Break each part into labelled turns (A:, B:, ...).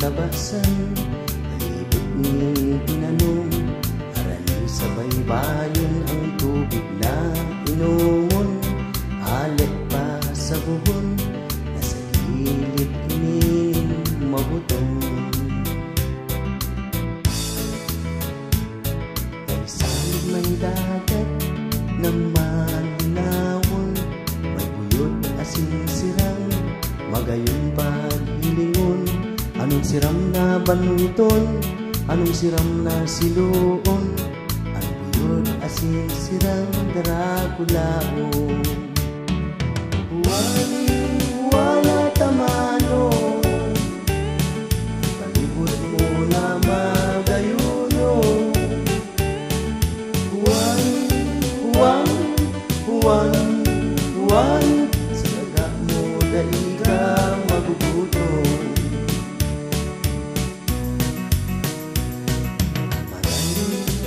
A: labasan, palibot niyong tinanong, arali sa baybayon ang tubig na inumun, alat pa sa buhon, nasa gilid ining mabutong. Kaysa may dagat na malinawon, may buyot asin sirang, magayon paghilingon. Anong siram na banuton, anong siram na siluon, ang buyot asin sirang darakulaon. Wala tamano, palibot mo na magayuno. Huwan, sa daga mo dali ka maguguto.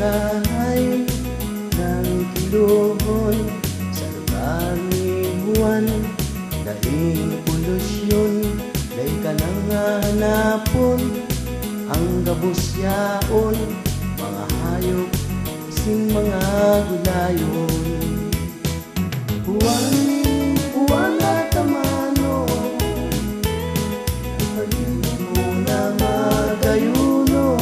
A: Marayong ng kiluhon sa lugar ni Juan, daing polusyon, day ka nang hanapon, ang gabusyaon, mga hayop, sing mga gulayon. Huwan na tamano, palibot mo na magayuno.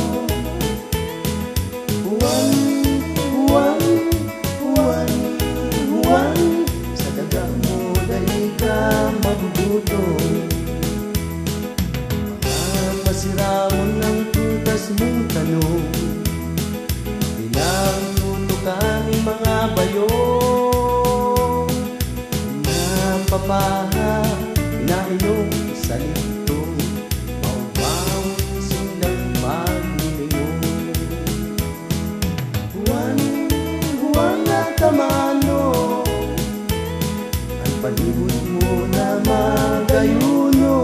A: Huwan, sa daga mo dahil ka maguguto. Mga pasiramon ng tutas mong tanong, pinagtutukan ng mga bayong, napapaha, inainom sa lito, mauwaw sindang pagnilingon. Huwan na tamano, ang palibot mo na magayuno.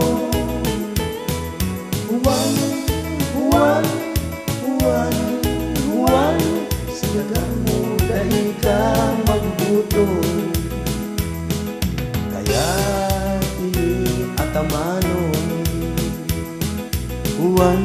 A: Huwan, sa daga mo dahil ka magbuto. Kaya ini atamano, huwan.